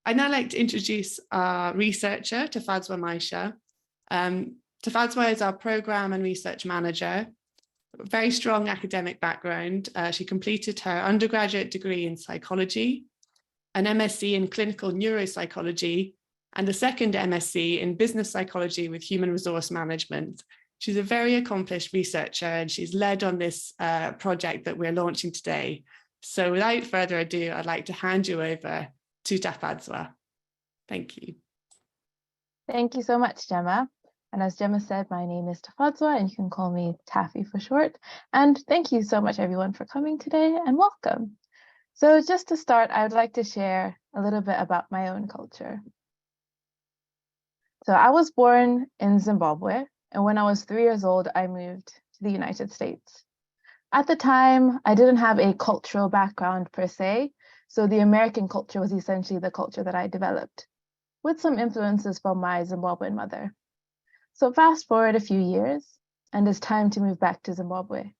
I'd now like to introduce our researcher, Tafadzwa Maisha. Tafadzwa is our program and research manager. Very strong academic background. She completed her undergraduate degree in psychology, an MSc in clinical neuropsychology, and a second MSc in business psychology with human resource management. She's a very accomplished researcher and she's led on this project that we're launching today. So without further ado, I'd like to hand you over to Tafadzwa. Thank you. Thank you so much, Gemma. And as Gemma said, my name is Tafadzwa and you can call me Taffy for short. And thank you so much everyone for coming today and welcome. So just to start, I would like to share a little bit about my own culture. So I was born in Zimbabwe, and when I was 3 years old, I moved to the United States. At the time, I didn't have a cultural background per se, so the American culture was essentially the culture that I developed, with some influences from my Zimbabwean mother. So fast forward a few years, and it's time to move back to Zimbabwe.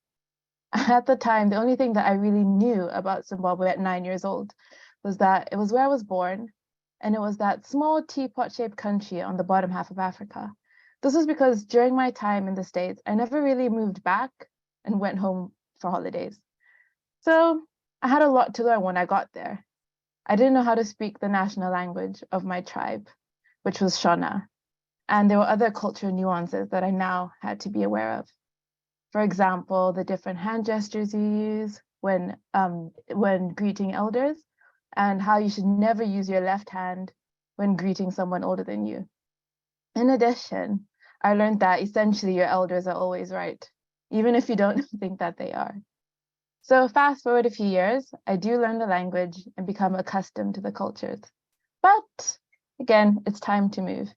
At the time, the only thing that I really knew about Zimbabwe at 9 years old was that it was where I was born, and it was that small teapot-shaped country on the bottom half of Africa. This was because during my time in the States, I never really moved back and went home for holidays. So I had a lot to learn when I got there. I didn't know how to speak the national language of my tribe, which was Shona, and there were other cultural nuances that I now had to be aware of. For example, the different hand gestures you use when greeting elders, and how you should never use your left hand when greeting someone older than you. In addition, I learned that essentially your elders are always right, even if you don't think that they are. So fast forward a few years, I do learn the language and become accustomed to the cultures. But again, it's time to move.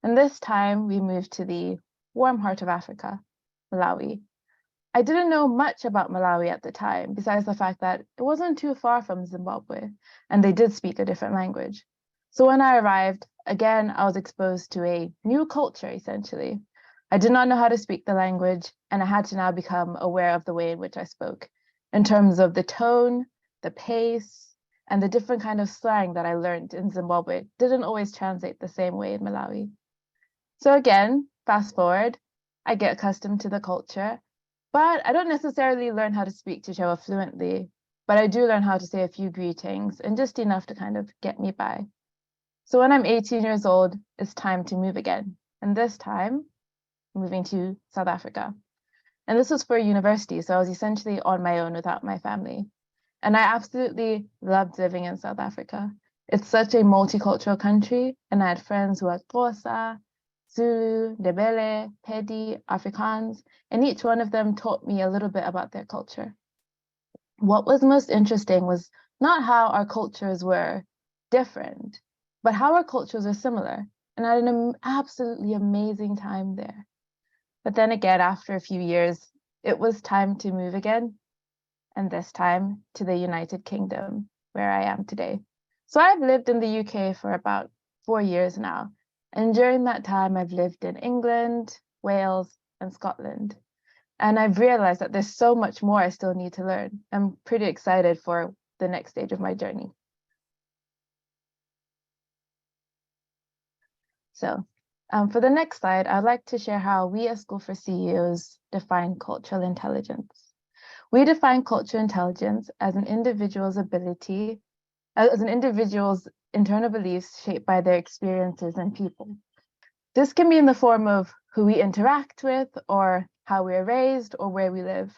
And this time we moved to the warm heart of Africa, Malawi. I didn't know much about Malawi at the time, besides the fact that it wasn't too far from Zimbabwe, and they did speak a different language. So when I arrived, again, I was exposed to a new culture, essentially. I did not know how to speak the language, and I had to now become aware of the way in which I spoke, in terms of the tone, the pace, and the different kind of slang that I learned in Zimbabwe didn't always translate the same way in Malawi. So again, fast forward, I get accustomed to the culture, but I don't necessarily learn how to speak Chichewa fluently, but I do learn how to say a few greetings and just enough to kind of get me by. So when I'm 18 years old, it's time to move again. And this time, moving to South Africa. And this was for university, so I was essentially on my own without my family. And I absolutely loved living in South Africa. It's such a multicultural country, and I had friends who were Xhosa, Zulu, Ndebele, Pedi, Afrikaans, and each one of them taught me a little bit about their culture. What was most interesting was not how our cultures were different, but how our cultures are similar. And I had an absolutely amazing time there. But then again, after a few years, it was time to move again, and this time to the United Kingdom, where I am today. So I've lived in the UK for about 4 years now. And during that time, I've lived in England, Wales, and Scotland. And I've realized that there's so much more I still need to learn. I'm pretty excited for the next stage of my journey. So for the next slide, I'd like to share how we at School for CEOs define cultural intelligence. We define cultural intelligence as an individual's ability, as an individual's internal beliefs shaped by their experiences and people. This can be in the form of who we interact with, or how we're raised, or where we live.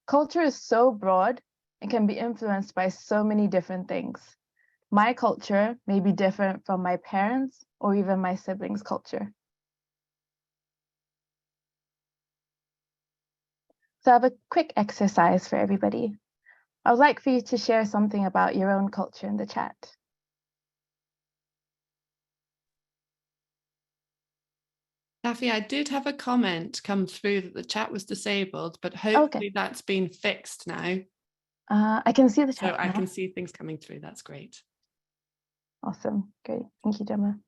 Culture is so broad and can be influenced by so many different things. My culture may be different from my parents' or even my siblings' culture. So I have a quick exercise for everybody. I would like for you to share something about your own culture in the chat. Taffy, I did have a comment come through that the chat was disabled, but hopefully that's been fixed now. I can see the chat. So I can see things coming through. That's great. Awesome. Great. Thank you, Gemma.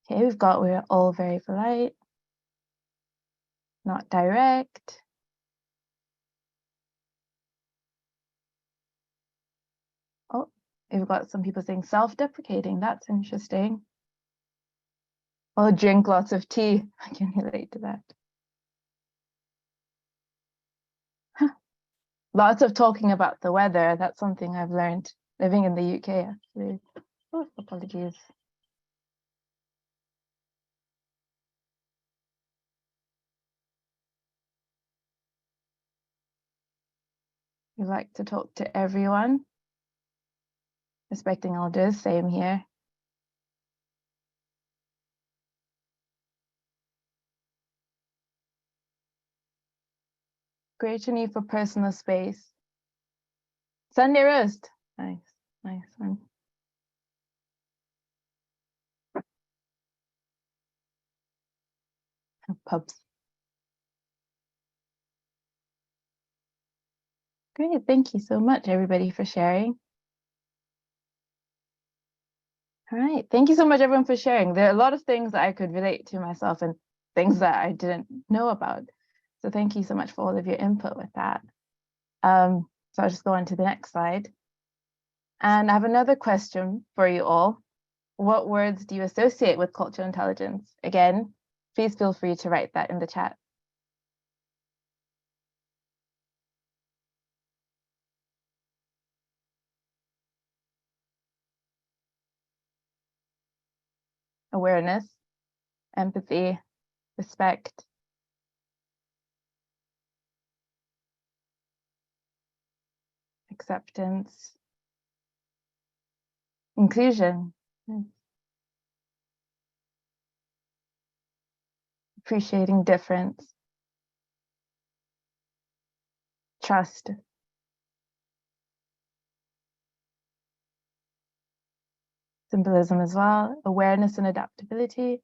Okay, we've got we're all very polite, not direct, We've got some people saying self-deprecating. That's interesting. Oh, drink lots of tea. I can relate to that. Lots of talking about the weather. That's something I've learned living in the UK, actually. Oh, apologies. We like to talk to everyone. Respecting elders, same here. Greater need for personal space. Sunday roast. Nice, nice one. Pubs. Great, thank you so much, everybody, for sharing. All right, thank you so much, everyone, for sharing. There are a lot of things that I could relate to myself and things that I didn't know about. So thank you so much for all of your input with that. So I'll just go on to the next slide. And I have another question for you all. What words do you associate with cultural intelligence? Again, please feel free to write that in the chat. Awareness, empathy, respect, acceptance, inclusion, appreciating difference, trust, symbolism as well, awareness and adaptability,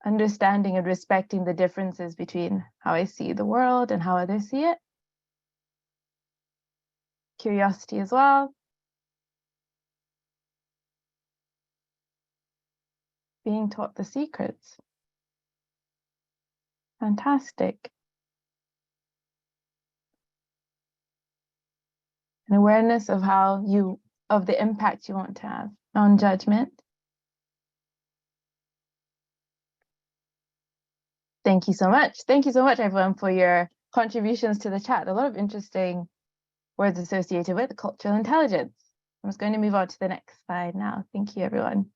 understanding and respecting the differences between how I see the world and how others see it, curiosity as well, being taught the secrets. Fantastic. An awareness of of the impact you want to have, non-judgment. Thank you so much. Thank you so much, everyone, for your contributions to the chat. A lot of interesting words associated with cultural intelligence. I'm just going to move on to the next slide now. Thank you, everyone.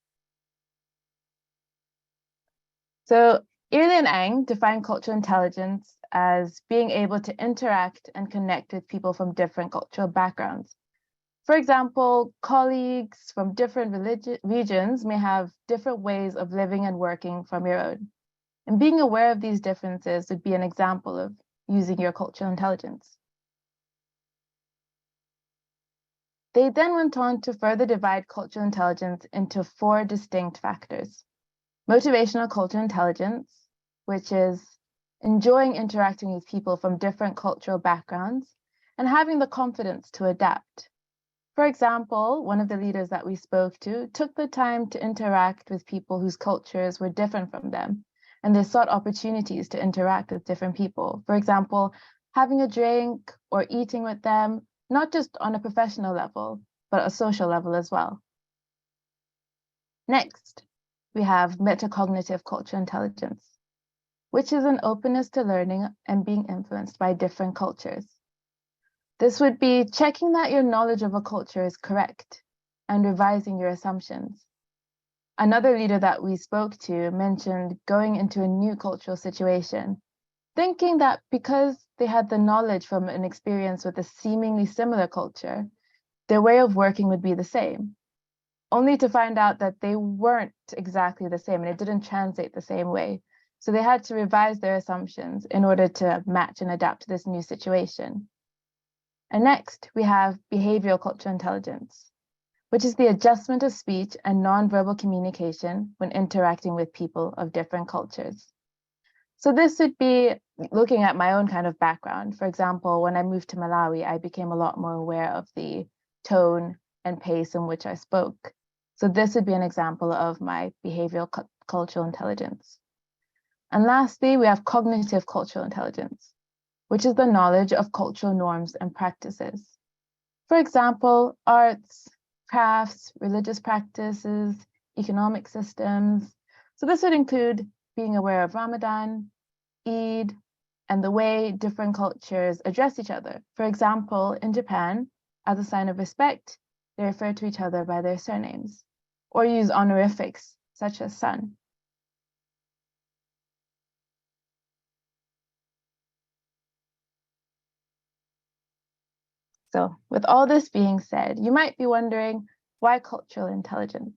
So Irlin Ang defined cultural intelligence as being able to interact and connect with people from different cultural backgrounds. For example, colleagues from different regions may have different ways of living and working from your own. And being aware of these differences would be an example of using your cultural intelligence. They then went on to further divide cultural intelligence into 4 distinct factors. Motivational cultural intelligence, which is enjoying interacting with people from different cultural backgrounds and having the confidence to adapt. For example, one of the leaders that we spoke to took the time to interact with people whose cultures were different from them, and they sought opportunities to interact with different people. For example, having a drink or eating with them, not just on a professional level, but a social level as well. Next, we have metacognitive cultural intelligence, which is an openness to learning and being influenced by different cultures. This would be checking that your knowledge of a culture is correct and revising your assumptions. Another leader that we spoke to mentioned going into a new cultural situation, thinking that because they had the knowledge from an experience with a seemingly similar culture, their way of working would be the same, only to find out that they weren't exactly the same and it didn't translate the same way. So they had to revise their assumptions in order to match and adapt to this new situation. And next, we have behavioral cultural intelligence, which is the adjustment of speech and nonverbal communication when interacting with people of different cultures. So this would be looking at my own kind of background. For example, when I moved to Malawi, I became a lot more aware of the tone and pace in which I spoke. So this would be an example of my behavioral cultural intelligence. And lastly, we have cognitive cultural intelligence, which is the knowledge of cultural norms and practices. For example, arts, crafts, religious practices, economic systems. So this would include being aware of Ramadan, Eid, and the way different cultures address each other. For example, in Japan, as a sign of respect, they refer to each other by their surnames, or use honorifics such as san. So with all this being said, you might be wondering, why cultural intelligence?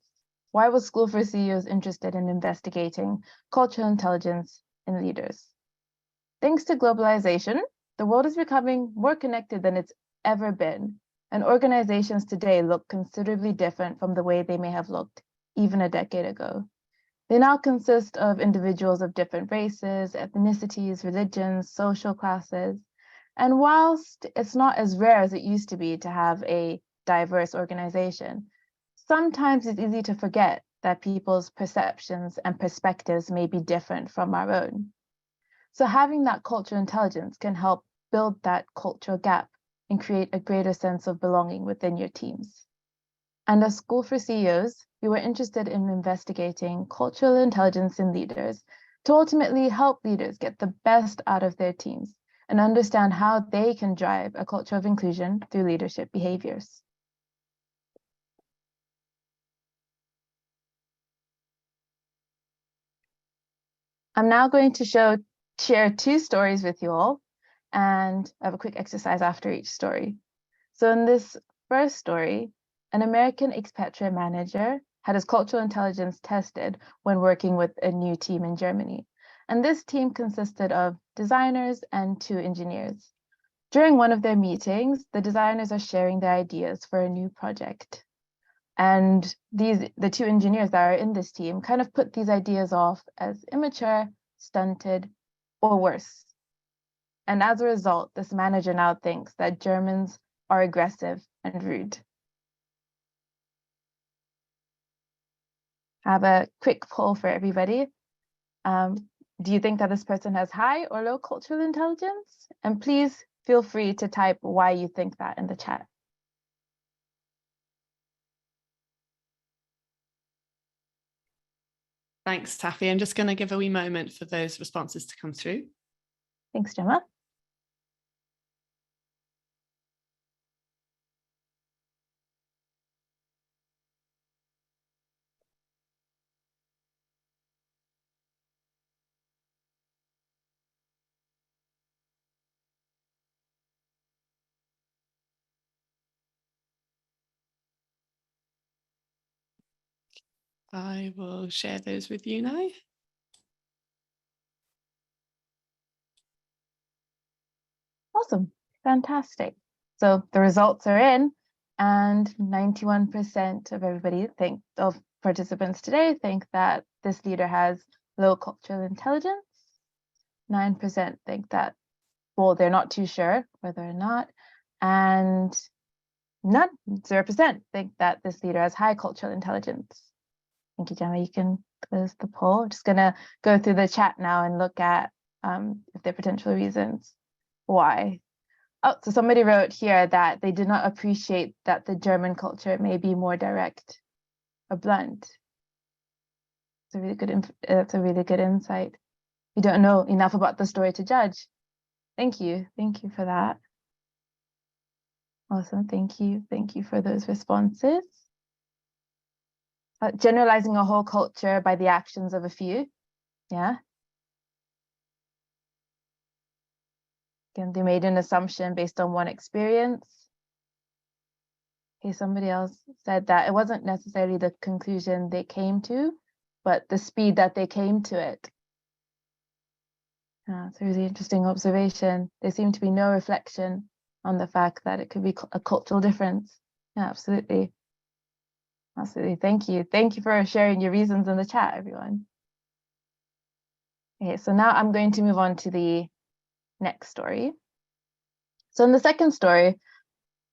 Why was School for CEOs interested in investigating cultural intelligence in leaders? Thanks to globalization, the world is becoming more connected than it's ever been, and organizations today look considerably different from the way they may have looked even a decade ago. They now consist of individuals of different races, ethnicities, religions, social classes. And whilst it's not as rare as it used to be to have a diverse organization, sometimes it's easy to forget that people's perceptions and perspectives may be different from our own. So having that cultural intelligence can help build that cultural gap and create a greater sense of belonging within your teams. And as School for CEOs, we were interested in investigating cultural intelligence in leaders to ultimately help leaders get the best out of their teams and understand how they can drive a culture of inclusion through leadership behaviors. I'm now going to share two stories with you all, and I have a quick exercise after each story. So in this first story, an American expatriate manager had his cultural intelligence tested when working with a new team in Germany. And this team consisted of designers and 2 engineers. During one of their meetings, the designers are sharing their ideas for a new project. And the 2 engineers that are in this team kind of put these ideas off as immature, stunted, or worse. And as a result, this manager now thinks that Germans are aggressive and rude. I have a quick poll for everybody. Do you think that this person has high or low cultural intelligence? And please feel free to type why you think that in the chat. Thanks, Taffy. I'm just going to give a wee moment for those responses to come through. Thanks, Gemma. I will share those with you now. Awesome, fantastic. So the results are in, and 91% of of participants today think that this leader has low cultural intelligence. 9% think that, well, they're not too sure whether or not, and 0% think that this leader has high cultural intelligence. Thank you, Gemma. You can close the poll. I'm just gonna go through the chat now and look at if there are potential reasons why. Oh, so somebody wrote here that they did not appreciate that the German culture may be more direct or blunt. It's a really good, that's a really good insight. You don't know enough about the story to judge. Thank you for that. Awesome, thank you for those responses. Generalizing a whole culture by the actions of a few, yeah. Again, they made an assumption based on one experience. Okay, somebody else said that it wasn't necessarily the conclusion they came to, but the speed that they came to it. It's a really interesting observation. There seemed to be no reflection on the fact that it could be a cultural difference. Yeah, absolutely. Absolutely. Thank you. Thank you for sharing your reasons in the chat, everyone. Okay, so now I'm going to move on to the next story. So in the second story,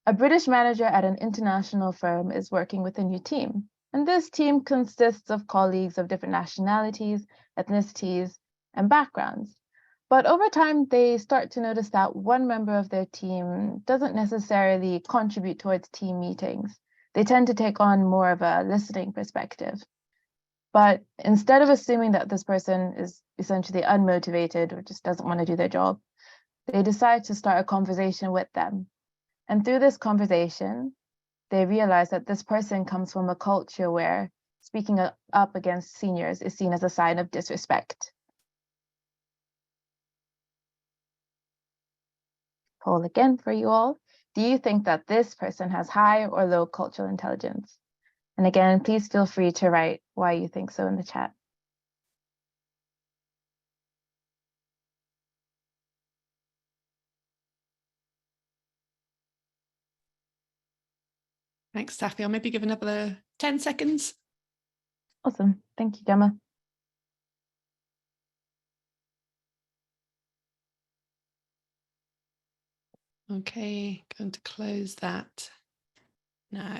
a British manager at an international firm is working with a new team. And this team consists of colleagues of different nationalities, ethnicities, and backgrounds. But over time, they start to notice that one member of their team doesn't necessarily contribute towards team meetings. They tend to take on more of a listening perspective. But instead of assuming that this person is essentially unmotivated or just doesn't want to do their job, they decide to start a conversation with them. And through this conversation, they realize that this person comes from a culture where speaking up against seniors is seen as a sign of disrespect. Poll again for you all. Do you think that this person has high or low cultural intelligence? And again, please feel free to write why you think so in the chat. Thanks, Taffy. I'll maybe give another 10 seconds. Awesome. Thank you, Gemma. Okay, going to close that now.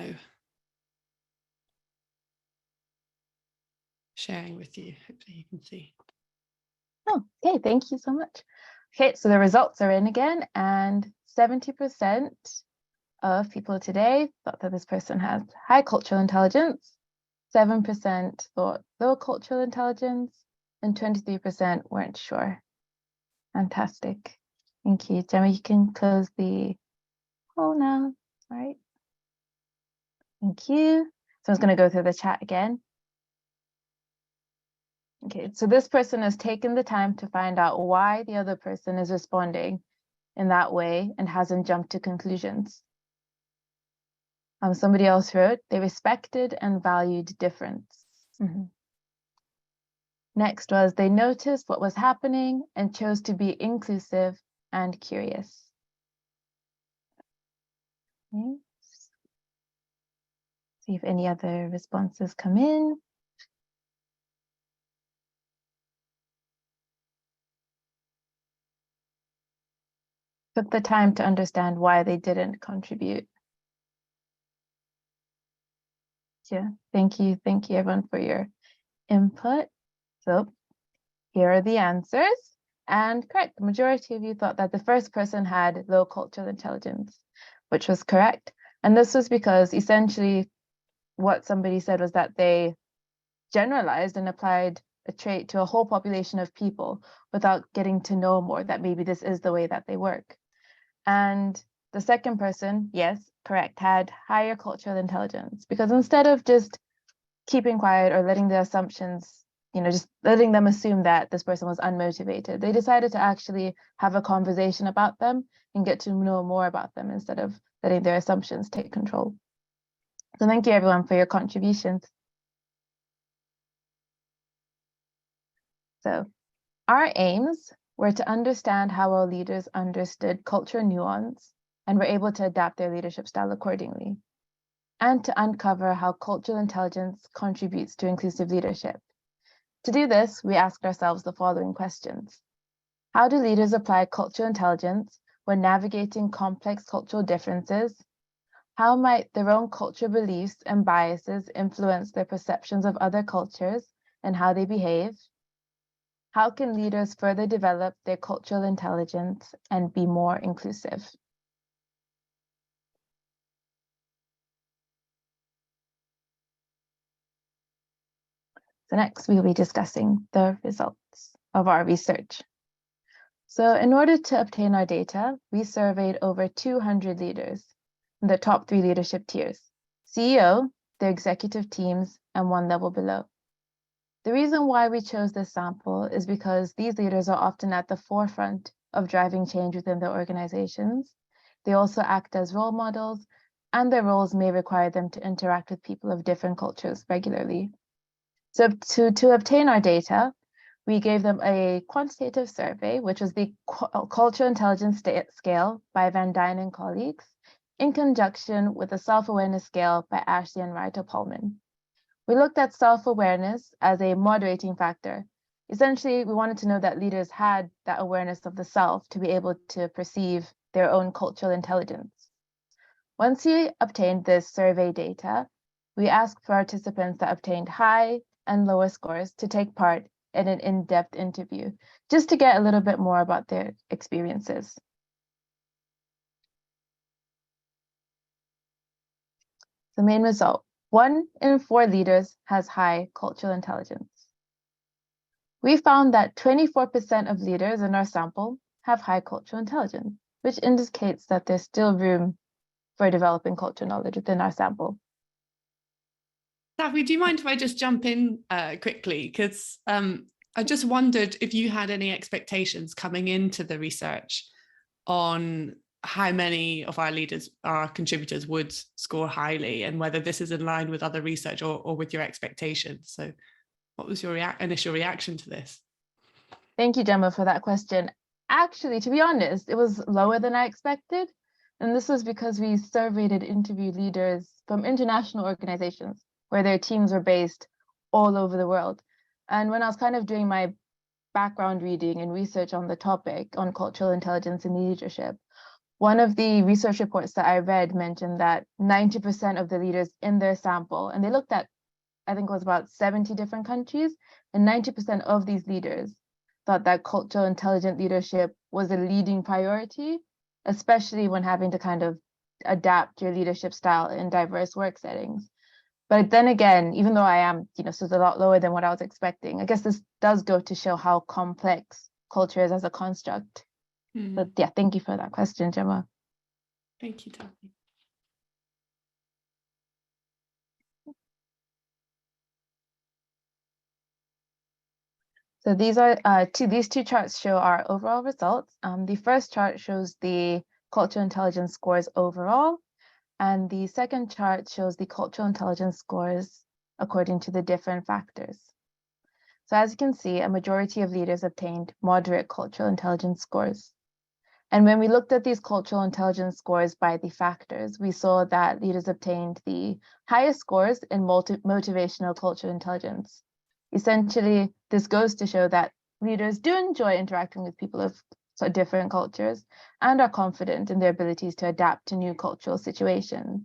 Sharing with you, hopefully you can see. Oh, okay, thank you so much. Okay, so the results are in again, and 70% of people today thought that this person has high cultural intelligence, 7% thought low cultural intelligence, and 23% weren't sure. Fantastic. Thank you. Gemma, you can close the poll now. All right. Thank you. So I was going to go through the chat again. Okay, so this person has taken the time to find out why the other person is responding in that way and hasn't jumped to conclusions. Somebody else wrote, they respected and valued difference. Next was, they noticed what was happening and chose to be inclusive and curious. Okay. See if any other responses come in. Took the time to understand why they didn't contribute. Yeah, thank you everyone for your input. So here are the answers. And correct, the majority of you thought that the first person had low cultural intelligence, which was correct. And this was because essentially what somebody said was that they generalized and applied a trait to a whole population of people without getting to know more, that maybe this is the way that they work. And the second person, yes, correct, had higher cultural intelligence, because instead of just keeping quiet or letting the assumptions, just letting them assume that this person was unmotivated, they decided to actually have a conversation about them and get to know more about them instead of letting their assumptions take control. So thank you everyone for your contributions. So our aims were to understand how our leaders understood cultural nuance and were able to adapt their leadership style accordingly, and to uncover how cultural intelligence contributes to inclusive leadership. To do this, we asked ourselves the following questions. How do leaders apply cultural intelligence when navigating complex cultural differences? How might their own cultural beliefs and biases influence their perceptions of other cultures and how they behave? How can leaders further develop their cultural intelligence and be more inclusive? So next, we'll be discussing the results of our research. So in order to obtain our data, we surveyed over 200 leaders in the top 3 leadership tiers: CEO, their executive teams, and 1 level below. The reason why we chose this sample is because these leaders are often at the forefront of driving change within their organizations. They also act as role models, and their roles may require them to interact with people of different cultures regularly. So to obtain our data, we gave them a quantitative survey, which was the Cultural Intelligence Scale by Van Dine and colleagues, in conjunction with the Self-Awareness Scale by Ashley and Ryder Pullman. We looked at self-awareness as a moderating factor. Essentially, we wanted to know that leaders had that awareness of the self to be able to perceive their own cultural intelligence. Once we obtained this survey data, we asked participants that obtained high and lower scores to take part in an in-depth interview, just to get a little bit more about their experiences. The main result, 1 in 4 leaders has high cultural intelligence. We found that 24% of leaders in our sample have high cultural intelligence, which indicates that there's still room for developing cultural knowledge within our sample. Safi, do you mind if I just jump in quickly? Because I just wondered if you had any expectations coming into the research on how many of our leaders, our contributors, would score highly, and whether this is in line with other research or with your expectations. So what was your initial reaction to this? Thank you, Gemma, for that question. Actually, to be honest, it was lower than I expected. And this was because we surveyed and interviewed leaders from international organizations where their teams were based all over the world. And when I was kind of doing my background reading and research on the topic on cultural intelligence in leadership, one of the research reports that I read mentioned that 90% of the leaders in their sample, and they looked at, I think it was about 70 different countries, and 90% of these leaders thought that cultural intelligent leadership was a leading priority, especially when having to kind of adapt your leadership style in diverse work settings. But then again, even though I am, so it's a lot lower than what I was expecting, I guess this does go to show how complex culture is as a construct. But yeah, thank you for that question, Gemma. Thank you, Taffy. So these two charts show our overall results. The first chart shows the cultural intelligence scores overall, and the second chart shows the cultural intelligence scores according to the different factors. So as you can see, a majority of leaders obtained moderate cultural intelligence scores. And when we looked at these cultural intelligence scores by the factors, we saw that leaders obtained the highest scores in motivational cultural intelligence. Essentially, this goes to show that leaders do enjoy interacting with people of different cultures and are confident in their abilities to adapt to new cultural situations.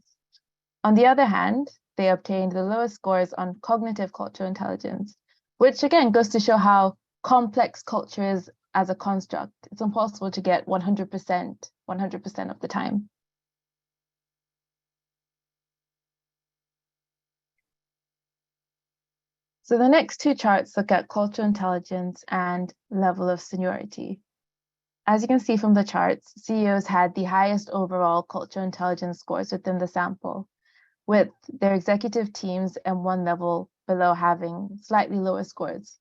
On the other hand, they obtained the lowest scores on cognitive cultural intelligence, which again goes to show how complex culture is as a construct. It's impossible to get 100% of the time. So the next two charts look at cultural intelligence and level of seniority. As you can see from the charts, CEOs had the highest overall cultural intelligence scores within the sample, with their executive teams and one level below having slightly lower scores.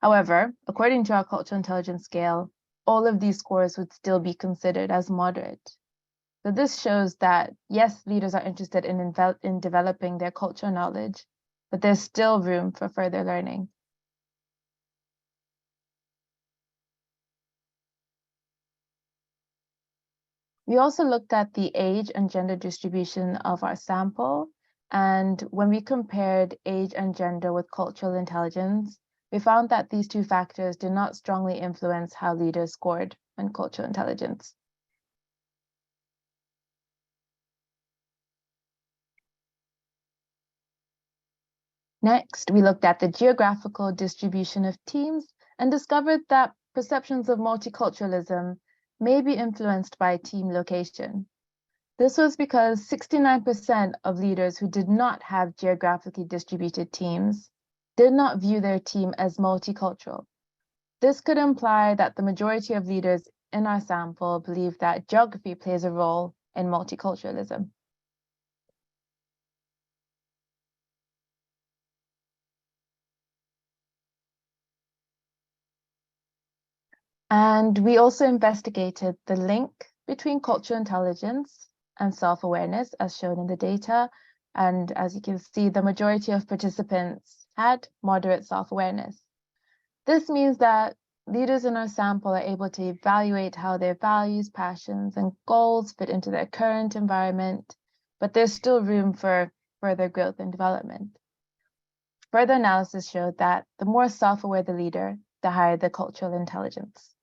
However, according to our cultural intelligence scale, all of these scores would still be considered as moderate. So this shows that, yes, leaders are interested in developing their cultural knowledge, but there's still room for further learning. We also looked at the age and gender distribution of our sample, and when we compared age and gender with cultural intelligence, we found that these two factors did not strongly influence how leaders scored on cultural intelligence. Next, we looked at the geographical distribution of teams and discovered that perceptions of multiculturalism may be influenced by team location. This was because 69% of leaders who did not have geographically distributed teams did not view their team as multicultural. This could imply that the majority of leaders in our sample believe that geography plays a role in multiculturalism. And we also investigated the link between cultural intelligence and self-awareness as shown in the data. And as you can see, the majority of participants had moderate self-awareness. This means that leaders in our sample are able to evaluate how their values, passions, and goals fit into their current environment, but there's still room for further growth and development. Further analysis showed that the more self-aware the leader, the higher the cultural intelligence.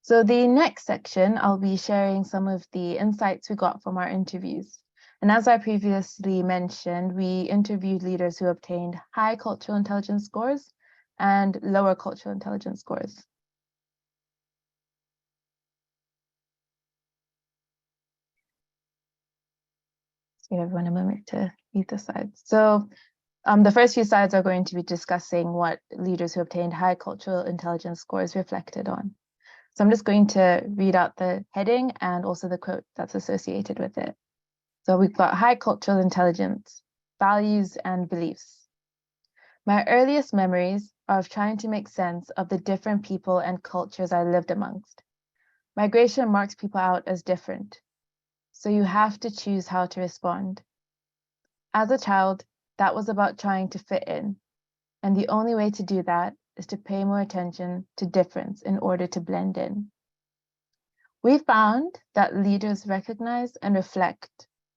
So the next section, I'll be sharing some of the insights we got from our interviews. And as I previously mentioned, we interviewed leaders who obtained high cultural intelligence scores and lower cultural intelligence scores. Just give everyone a moment to read the slides. So the first few slides are going to be discussing what leaders who obtained high cultural intelligence scores reflected on. So I'm just going to read out the heading and also the quote that's associated with it. So we've got high cultural intelligence, values and beliefs. My earliest memories are of trying to make sense of the different people and cultures I lived amongst. Migration marks people out as different, so you have to choose how to respond. As a child, that was about trying to fit in, and the only way to do that is to pay more attention to difference in order to blend in. We found that leaders recognize and reflect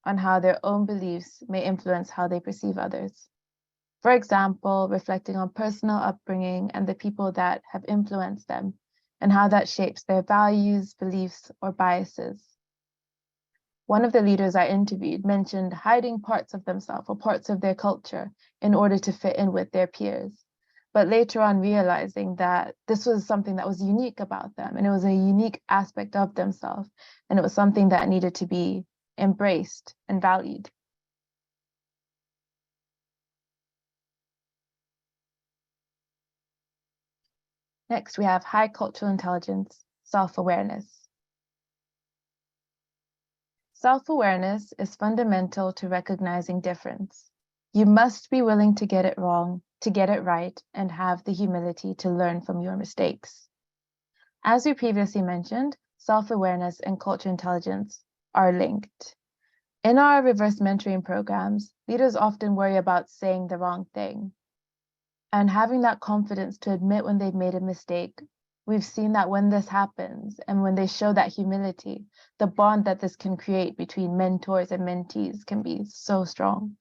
on how their own beliefs may influence how they perceive others. For example, reflecting on personal upbringing and the people that have influenced them, and how that shapes their values, beliefs, or biases. One of the leaders I interviewed mentioned hiding parts of themselves or parts of their culture in order to fit in with their peers, but later on realizing that this was something that was unique about them, and it was a unique aspect of themselves, and it was something that needed to be embraced and valued. Next, we have high cultural intelligence, self-awareness. Self-awareness is fundamental to recognizing difference. You must be willing to get it wrong, to get it right, and have the humility to learn from your mistakes. As we previously mentioned, self-awareness and cultural intelligence are linked. In our reverse mentoring programs, leaders often worry about saying the wrong thing. And having that confidence to admit when they've made a mistake, we've seen that when this happens and when they show that humility, the bond that this can create between mentors and mentees can be so strong.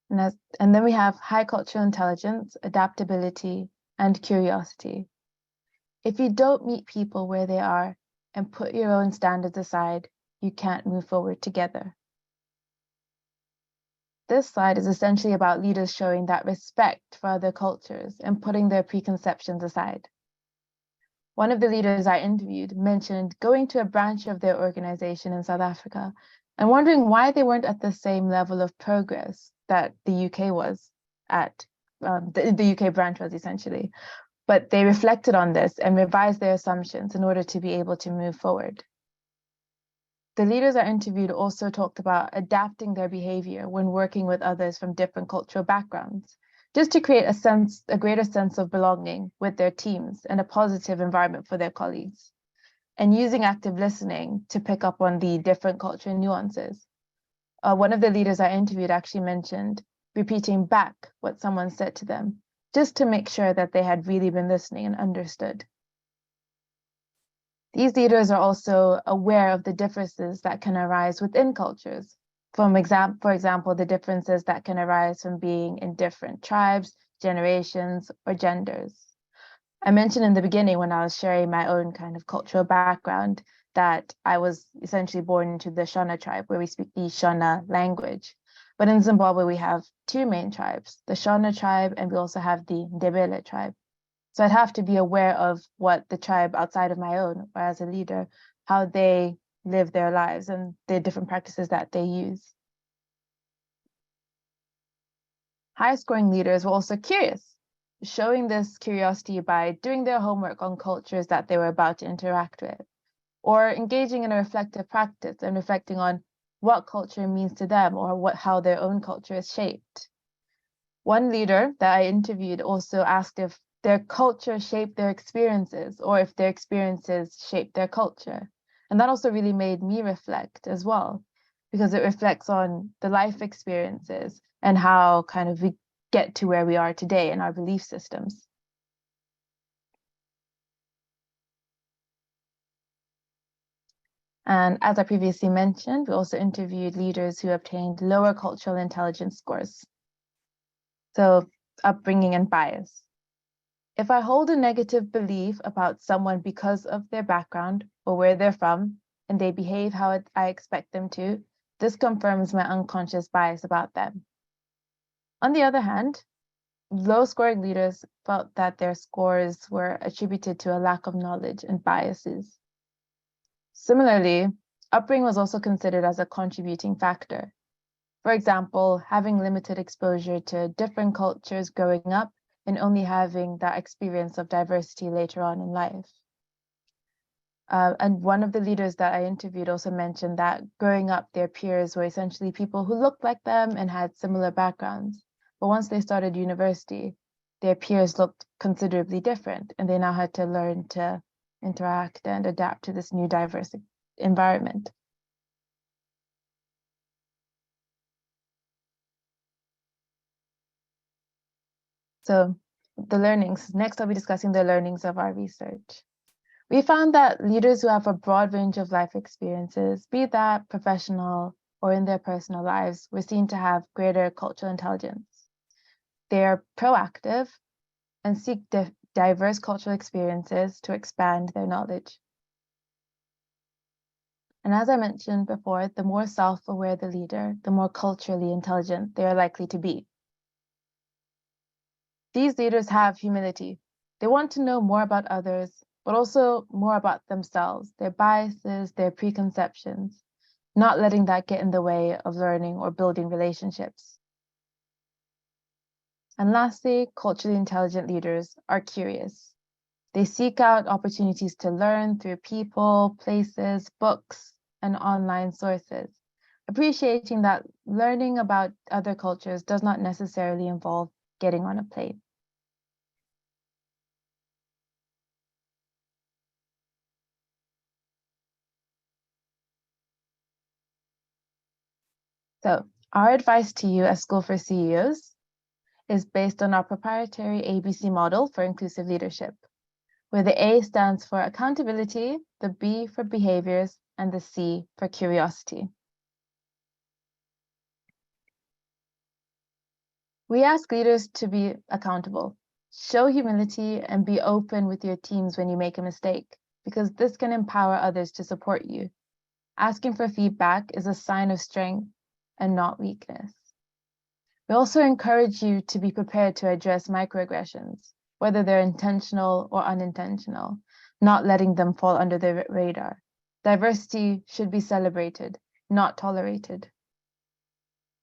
And then we have high cultural intelligence, adaptability, and curiosity. If you don't meet people where they are and put your own standards aside, you can't move forward together. This slide is essentially about leaders showing that respect for other cultures and putting their preconceptions aside. One of the leaders I interviewed mentioned going to a branch of their organization in South Africa and wondering why they weren't at the same level of progress that the UK was at, the UK branch was essentially. But they reflected on this and revised their assumptions in order to be able to move forward. The leaders I interviewed also talked about adapting their behavior when working with others from different cultural backgrounds, just to create a greater sense of belonging with their teams and a positive environment for their colleagues, and using active listening to pick up on the different cultural nuances. One of the leaders I interviewed actually mentioned repeating back what someone said to them, just to make sure that they had really been listening and understood. These leaders are also aware of the differences that can arise within cultures. For example, the differences that can arise from being in different tribes, generations, or genders. I mentioned in the beginning when I was sharing my own kind of cultural background that I was essentially born into the Shona tribe, where we speak the Shona language. But in Zimbabwe, we have two main tribes, the Shona tribe, and we also have the Ndebele tribe. So I'd have to be aware of what the tribe outside of my own, or as a leader, how they live their lives and the different practices that they use. High-scoring leaders were also curious, showing this curiosity by doing their homework on cultures that they were about to interact with, or engaging in a reflective practice and reflecting on what culture means to them or how their own culture is shaped. One leader that I interviewed also asked if their culture shaped their experiences or if their experiences shaped their culture. And that also really made me reflect as well, because it reflects on the life experiences and how kind of we get to where we are today in our belief systems. And as I previously mentioned, we also interviewed leaders who obtained lower cultural intelligence scores. So upbringing and bias. If I hold a negative belief about someone because of their background or where they're from, and they behave how I expect them to, this confirms my unconscious bias about them. On the other hand, low-scoring leaders felt that their scores were attributed to a lack of knowledge and biases. Similarly, upbringing was also considered as a contributing factor. For example, having limited exposure to different cultures growing up and only having that experience of diversity later on in life. And one of the leaders that I interviewed also mentioned that growing up, their peers were essentially people who looked like them and had similar backgrounds. But once they started university, their peers looked considerably different, and they now had to learn to interact and adapt to this new diverse environment. So the learnings. Next, I'll be discussing the learnings of our research. We found that leaders who have a broad range of life experiences, be that professional or in their personal lives, were seen to have greater cultural intelligence. They are proactive and seek diverse cultural experiences to expand their knowledge. And as I mentioned before, the more self-aware the leader, the more culturally intelligent they are likely to be. These leaders have humility. They want to know more about others, but also more about themselves, their biases, their preconceptions, not letting that get in the way of learning or building relationships. And lastly, culturally intelligent leaders are curious. They seek out opportunities to learn through people, places, books, and online sources, appreciating that learning about other cultures does not necessarily involve getting on a plane. So our advice to you as School for CEOs is based on our proprietary ABC model for inclusive leadership, where the A stands for accountability, the B for behaviors, and the C for curiosity. We ask leaders to be accountable, show humility, and be open with your teams when you make a mistake, because this can empower others to support you. Asking for feedback is a sign of strength and not weakness. We also encourage you to be prepared to address microaggressions, whether they're intentional or unintentional, not letting them fall under the radar. Diversity should be celebrated, not tolerated.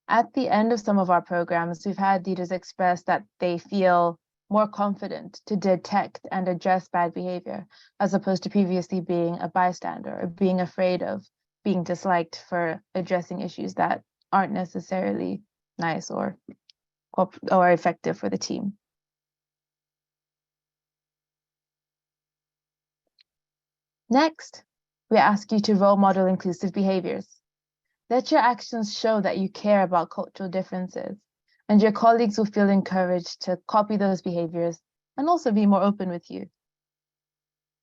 At the end of some of our programs, we've had leaders express that they feel more confident to detect and address bad behavior, as opposed to previously being a bystander or being afraid of being disliked for addressing issues that aren't necessarily nice or effective for the team. Next, we ask you to role model inclusive behaviors. Let your actions show that you care about cultural differences, and your colleagues will feel encouraged to copy those behaviors and also be more open with you.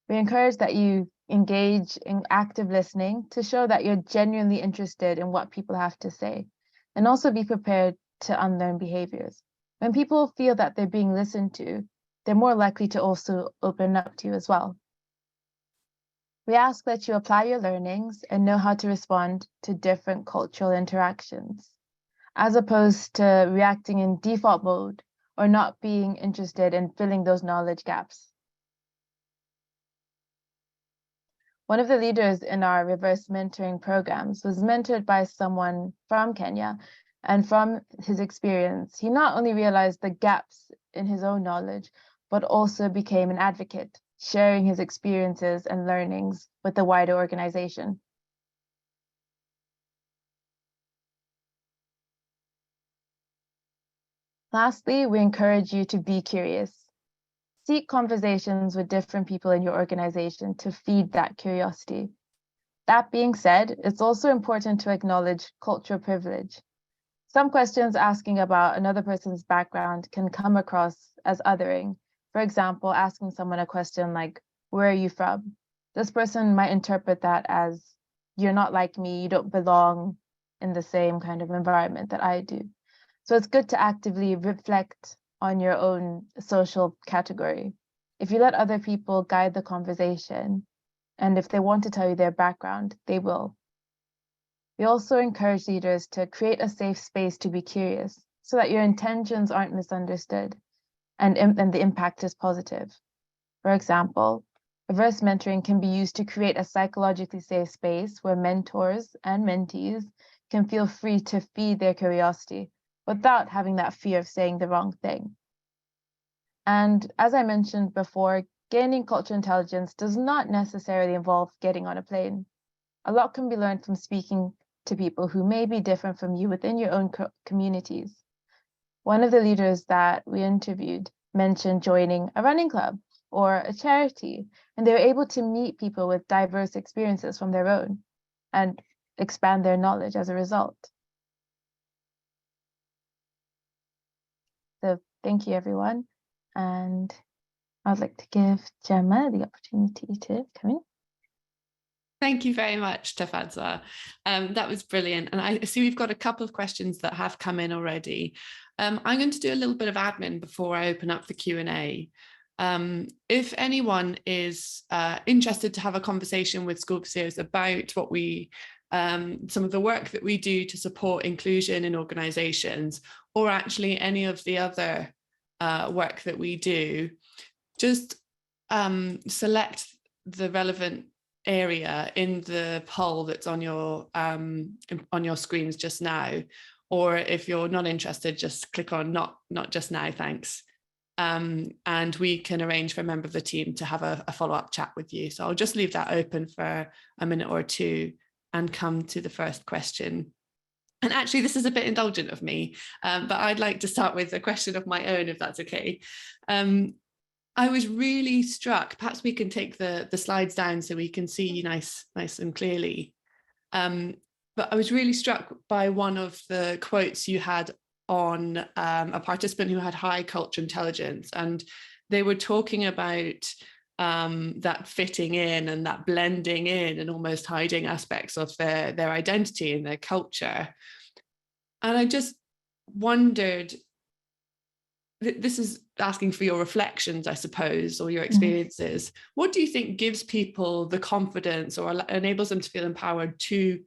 We encourage that you engage in active listening to show that you're genuinely interested in what people have to say, and also be prepared to unlearn behaviors. When people feel that they're being listened to, they're more likely to also open up to you as well. We ask that you apply your learnings and know how to respond to different cultural interactions, as opposed to reacting in default mode or not being interested in filling those knowledge gaps. One of the leaders in our reverse mentoring programs was mentored by someone from Kenya, and from his experience, he not only realized the gaps in his own knowledge, but also became an advocate, sharing his experiences and learnings with the wider organization. Lastly, we encourage you to be curious. Seek conversations with different people in your organization to feed that curiosity. That being said, it's also important to acknowledge cultural privilege. Some questions asking about another person's background can come across as othering. For example, asking someone a question like, "Where are you from?" This person might interpret that as, "You're not like me, you don't belong in the same kind of environment that I do." So it's good to actively reflect on your own social category If you let other people guide the conversation, and if they want to tell you their background, they will. We also encourage leaders to create a safe space to be curious so that your intentions aren't misunderstood and the impact is positive. For example, reverse mentoring can be used to create a psychologically safe space where mentors and mentees can feel free to feed their curiosity without having that fear of saying the wrong thing. And as I mentioned before, gaining cultural intelligence does not necessarily involve getting on a plane. A lot can be learned from speaking to people who may be different from you within your own communities. One of the leaders that we interviewed mentioned joining a running club or a charity, and they were able to meet people with diverse experiences from their own and expand their knowledge as a result. So thank you, everyone. And I'd like to give Gemma the opportunity to come in. Thank you very much, Tafadzwa. That was brilliant. And I see we've got a couple of questions that have come in already. I'm going to do a little bit of admin before I open up the Q&A. If anyone is interested to have a conversation with School of SEOs about what we, some of the work that we do to support inclusion in organizations, or actually any of the other work that we do, just select the relevant area in the poll that's on your screens just now, or if you're not interested, just click on not just now, thanks, and we can arrange for a member of the team to have a follow-up chat with you. So I'll just leave that open for a minute or two and come to the first question. And actually, this is a bit indulgent of me, but I'd like to start with a question of my own, if that's okay. I was really struck, perhaps we can take the slides down so we can see nice and clearly. But I was really struck by one of the quotes you had on a participant who had high cultural intelligence, and they were talking about that fitting in and that blending in and almost hiding aspects of their identity and their culture. And I just wondered, this is asking for your reflections, I suppose, or your experiences. What do you think gives people the confidence or enables them to feel empowered to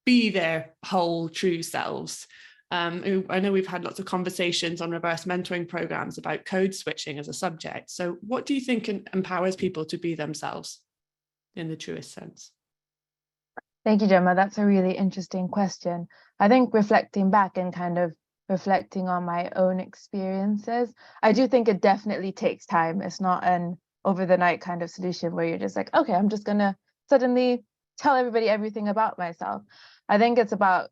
be their whole true selves? I know we've had lots of conversations on reverse mentoring programs about code switching as a subject. So what do you think empowers people to be themselves in the truest sense? Thank you, Gemma. That's a really interesting question. I think reflecting back and kind of reflecting on my own experiences, I do think it definitely takes time. It's not an over the night kind of solution where you're just like, okay, I'm just gonna suddenly tell everybody everything about myself. I think it's about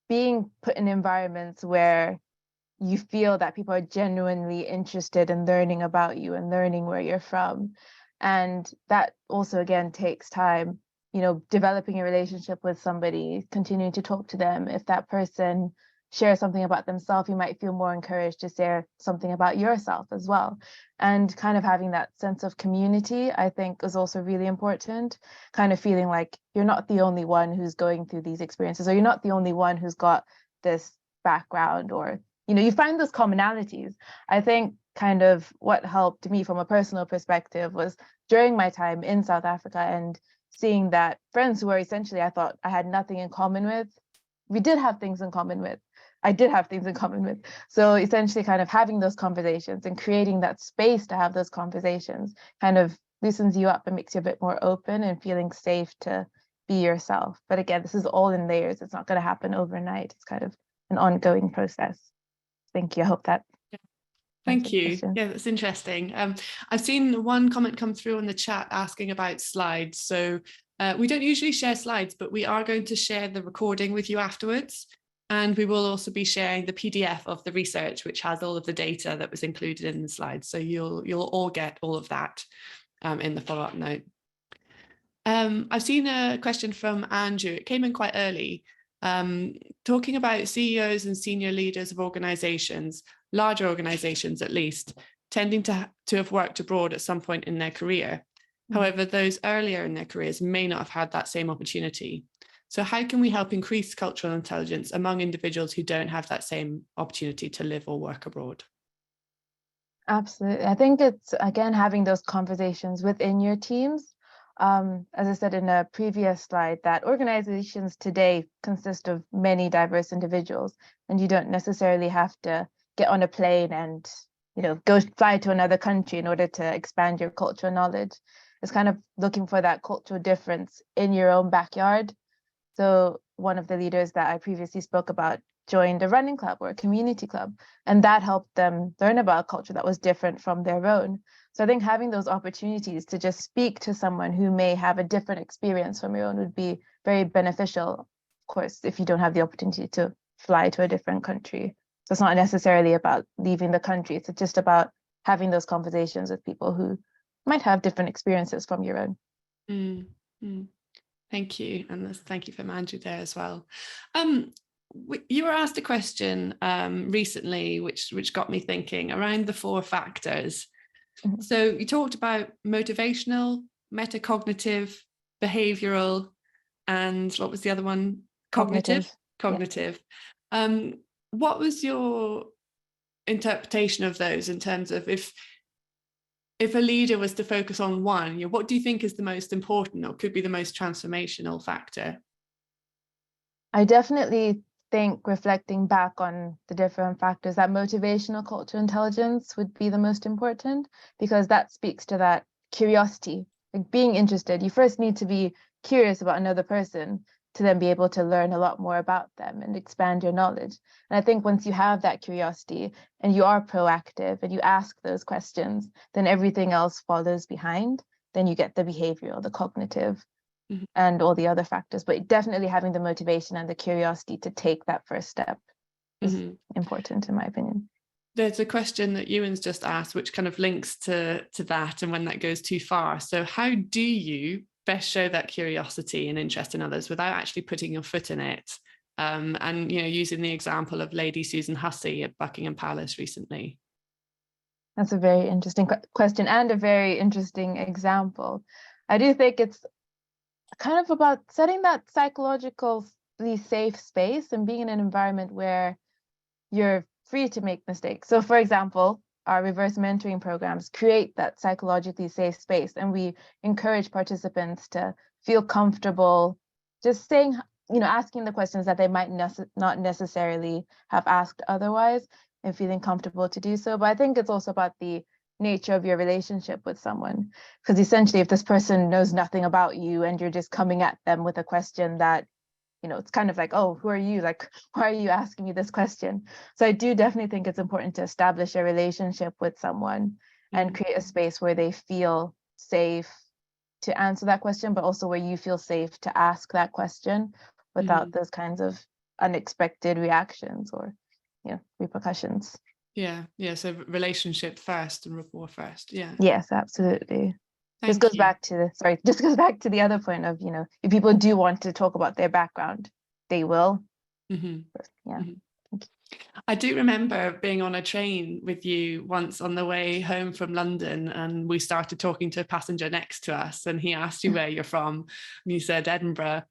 being put in environments where you feel that people are genuinely interested in learning about you and learning where you're from. And that also, again, takes time, you know, developing a relationship with somebody, continuing to talk to them. If that person share something about themselves, you might feel more encouraged to share something about yourself as well. And kind of having that sense of community, I think, is also really important. Kind of feeling like you're not the only one who's going through these experiences, or you're not the only one who's got this background, or, you know, you find those commonalities. I think kind of what helped me from a personal perspective was during my time in South Africa and seeing that friends who were essentially, I thought I had nothing in common with, we did have things in common with. I did have things in common with. So essentially kind of having those conversations and creating that space to have those conversations kind of loosens you up and makes you a bit more open and feeling safe to be yourself. But again, this is all in layers. It's not going to happen overnight. It's kind of an ongoing process. Thank you. I hope that. Thank you. Yeah, that's interesting. I've seen one comment come through on the chat asking about slides. So we don't usually share slides, but we are going to share the recording with you afterwards. And we will also be sharing the PDF of the research, which has all of the data that was included in the slides. So you'll all get all of that in the follow-up note. I've seen a question from Andrew. It came in quite early, talking about CEOs and senior leaders of organizations, larger organizations at least, tending to have worked abroad at some point in their career. However, those earlier in their careers may not have had that same opportunity. So how can we help increase cultural intelligence among individuals who don't have that same opportunity to live or work abroad? Absolutely. I think it's, again, having those conversations within your teams. As I said in a previous slide, that organizations today consist of many diverse individuals, and you don't necessarily have to get on a plane and, go fly to another country in order to expand your cultural knowledge. It's kind of looking for that cultural difference in your own backyard. So one of the leaders that I previously spoke about joined a running club or a community club, and that helped them learn about a culture that was different from their own. So I think having those opportunities to just speak to someone who may have a different experience from your own would be very beneficial. Of course, if you don't have the opportunity to fly to a different country. So it's not necessarily about leaving the country. It's just about having those conversations with people who might have different experiences from your own. Mm, mm. Thank you. And thank you for Manju there as well. You were asked a question recently, which got me thinking around the 4 factors. Mhm. So you talked about motivational, metacognitive, behavioral, and what was the other one? Cognitive. Yeah. What was your interpretation of those in terms of if a leader was to focus on one, what do you think is the most important or could be the most transformational factor? I definitely think, reflecting back on the different factors, that motivational cultural intelligence would be the most important, because that speaks to that curiosity, like being interested. You first need to be curious about another person to then be able to learn a lot more about them and expand your knowledge. And I think once you have that curiosity and you are proactive and you ask those questions, then everything else follows behind. Then you get the behavioral, the cognitive, and all the other factors, but definitely having the motivation and the curiosity to take that first step is important, in my opinion. There's a question that Ewan's just asked, which kind of links to that and when that goes too far. So how do you best show that curiosity and interest in others without actually putting your foot in it? And, using the example of Lady Susan Hussey at Buckingham Palace recently. That's a very interesting question and a very interesting example. I do think it's kind of about setting that psychologically safe space and being in an environment where you're free to make mistakes. So, for example, our reverse mentoring programs create that psychologically safe space, and we encourage participants to feel comfortable just saying, asking the questions that they might not necessarily have asked otherwise, and feeling comfortable to do so. But I think it's also about the nature of your relationship with someone, because essentially if this person knows nothing about you and you're just coming at them with a question that, it's kind of like, oh, who are you? Like, why are you asking me this question? So I do definitely think it's important to establish a relationship with someone and create a space where they feel safe to answer that question, but also where you feel safe to ask that question without those kinds of unexpected reactions or repercussions. Yeah. So relationship first and rapport first. Yeah. Yes, absolutely. Just goes back to the other point of, if people do want to talk about their background, they will. Yeah. I do remember being on a train with you once on the way home from London, and we started talking to a passenger next to us, and he asked you where you're from, and you said Edinburgh,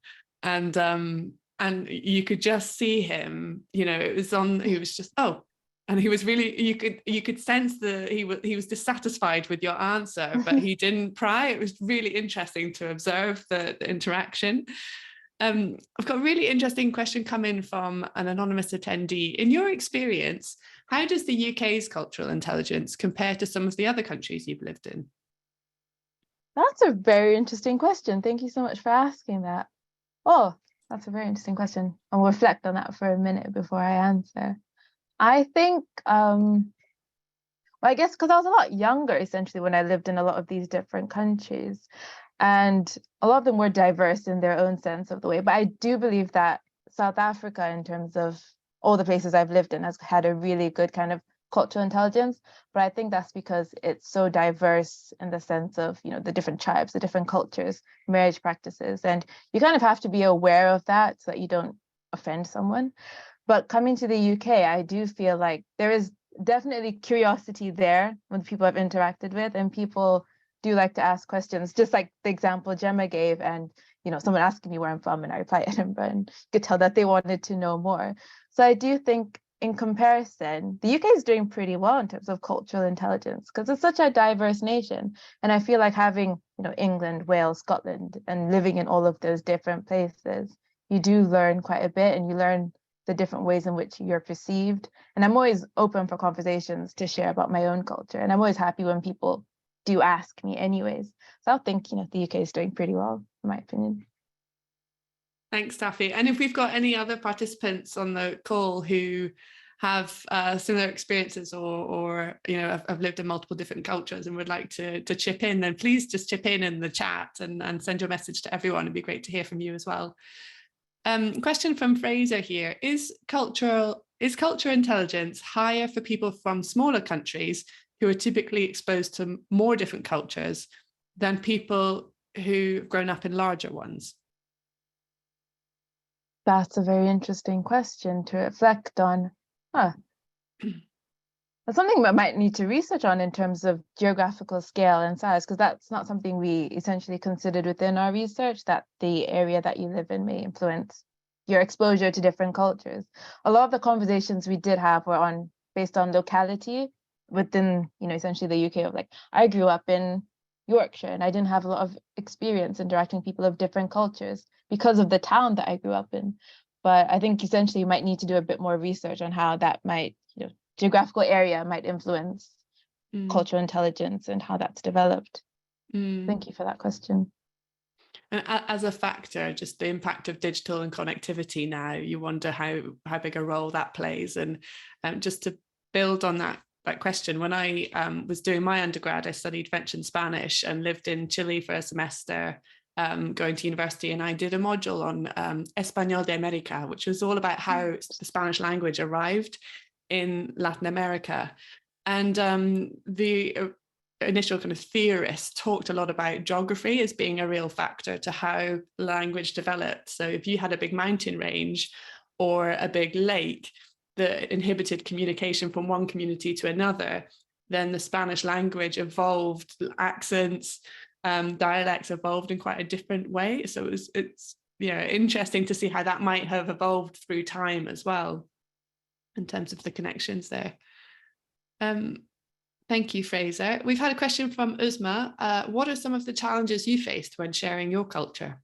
and you could just see him. He was just and he was really, you could sense that he was dissatisfied with your answer, but he didn't pry. It was really interesting to observe the interaction. I've got a really interesting question come in from an anonymous attendee. In your experience, how does the UK's cultural intelligence compare to some of the other countries you've lived in? That's a very interesting question. Thank you so much for asking that. Oh, that's a very interesting question. I'll reflect on that for a minute before I answer. I think, I guess because I was a lot younger, essentially, when I lived in a lot of these different countries. And a lot of them were diverse in their own sense of the way. But I do believe that South Africa, in terms of all the places I've lived in, has had a really good kind of cultural intelligence. But I think that's because it's so diverse in the sense of, the different tribes, the different cultures, marriage practices. And you kind of have to be aware of that so that you don't offend someone. But coming to the UK, I do feel like there is definitely curiosity there with people I've interacted with, and people do like to ask questions, just like the example Gemma gave, and someone asking me where I'm from and I reply Edinburgh, and you could tell that they wanted to know more. So I do think in comparison, the UK is doing pretty well in terms of cultural intelligence because it's such a diverse nation. And I feel like having, England, Wales, Scotland, and living in all of those different places, you do learn quite a bit, and you learn the different ways in which you're perceived. And I'm always open for conversations to share about my own culture. And I'm always happy when people do ask me anyways. So I think, the UK is doing pretty well, in my opinion. Thanks, Taffy. And if we've got any other participants on the call who have similar experiences or have lived in multiple different cultures and would like to chip in, then please just chip in the chat and send your message to everyone. It'd be great to hear from you as well. Question from Fraser here. Is culture intelligence higher for people from smaller countries who are typically exposed to more different cultures than people who've grown up in larger ones? That's a very interesting question to reflect on. That's something we might need to research on in terms of geographical scale and size, because that's not something we essentially considered within our research, that the area that you live in may influence your exposure to different cultures. A lot of the conversations we did have were based on locality within, essentially the UK, of like, I grew up in Yorkshire and I didn't have a lot of experience interacting with people of different cultures because of the town that I grew up in. But I think essentially you might need to do a bit more research on how that might, geographical area might influence cultural intelligence and how that's developed. Thank you for that question. And as a factor, just the impact of digital and connectivity now, you wonder how big a role that plays. And just to build on that question, when I was doing my undergrad, I studied French and Spanish and lived in Chile for a semester, going to university, and I did a module on Español de América, which was all about how the Spanish language arrived in Latin America. And the initial kind of theorists talked a lot about geography as being a real factor to how language developed. So if you had a big mountain range or a big lake that inhibited communication from one community to another, then the Spanish language evolved, accents, dialects evolved in quite a different way. So it's interesting to see how that might have evolved through time as well in terms of the connections there. Thank you, Fraser. We've had a question from Uzma. What are some of the challenges you faced when sharing your culture?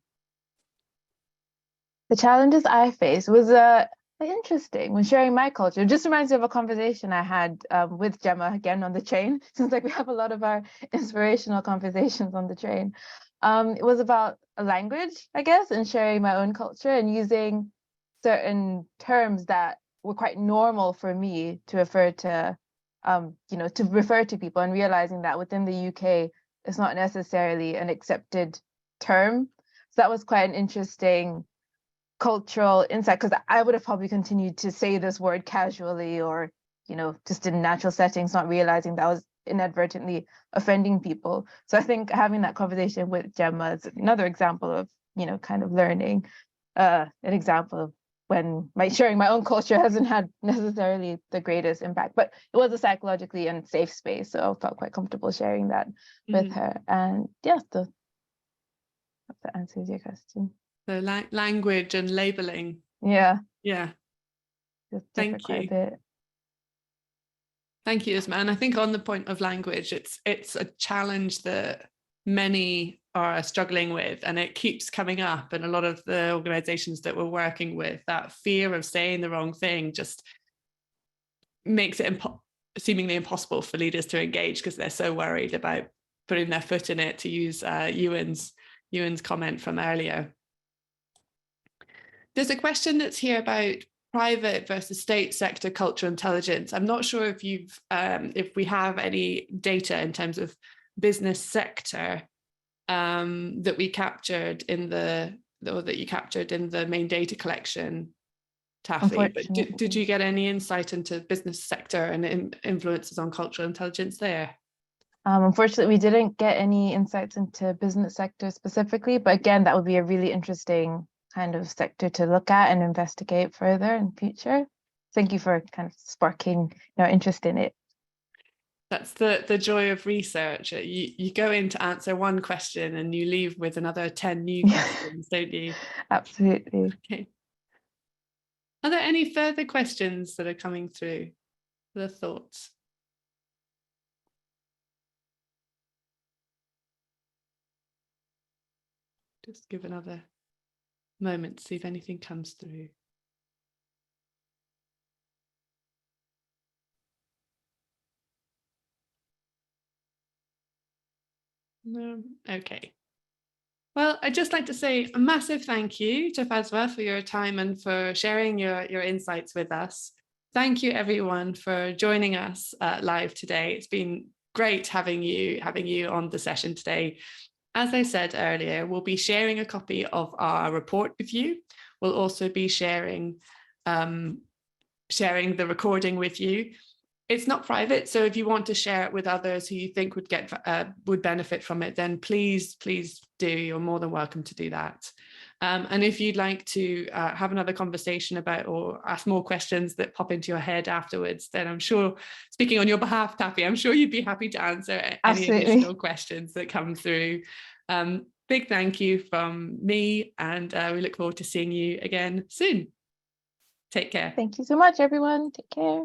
The challenges I faced was interesting when sharing my culture. It just reminds me of a conversation I had with Gemma again on the train. Seems like we have a lot of our inspirational conversations on the train. It was about a language, I guess, and sharing my own culture and using certain terms that were quite normal for me to refer to, to refer to people, and realizing that within the UK, it's not necessarily an accepted term. So that was quite an interesting cultural insight, because I would have probably continued to say this word casually or, just in natural settings, not realizing that I was inadvertently offending people. So I think having that conversation with Gemma is another example of, kind of learning, an example of when sharing my own culture hasn't had necessarily the greatest impact, but it was a psychologically and safe space. So I felt quite comfortable sharing that with her. And yeah, so that answers your question. So language and labeling. Yeah. Thank you. Thank you, Isma. And I think on the point of language, it's a challenge that many are struggling with, and it keeps coming up. And a lot of the organizations that we're working with, that fear of saying the wrong thing just makes it seemingly impossible for leaders to engage, because they're so worried about putting their foot in it, to use Ewan's comment from earlier. There's a question that's here about private versus state sector cultural intelligence. I'm not sure if we have any data in terms of business sector that we captured that you captured in the main data collection, Taffy. But did you get any insight into business sector and influences on cultural intelligence there? Unfortunately, we didn't get any insights into business sector specifically, but again, that would be a really interesting kind of sector to look at and investigate further in future. Thank you for kind of sparking interest in it. That's the joy of research. You go in to answer one question and you leave with another 10 new questions, don't you? Absolutely. Okay. Are there any further questions that are coming through? The thoughts? Just give another moment to see if anything comes through. No? Okay. Well, I'd just like to say a massive thank you to Fazwa for your time and for sharing your insights with us. Thank you, everyone, for joining us live today. It's been great having you on the session today. As I said earlier, we'll be sharing a copy of our report with you. We'll also be sharing the recording with you. It's not private, so if you want to share it with others who you think would benefit from it, then please do. You're more than welcome to do that. And if you'd like to have another conversation about or ask more questions that pop into your head afterwards, then I'm sure, speaking on your behalf, Taffy, I'm sure you'd be happy to answer any additional questions that come through. Big thank you from me, and we look forward to seeing you again soon. Take care. Thank you so much, everyone. Take care.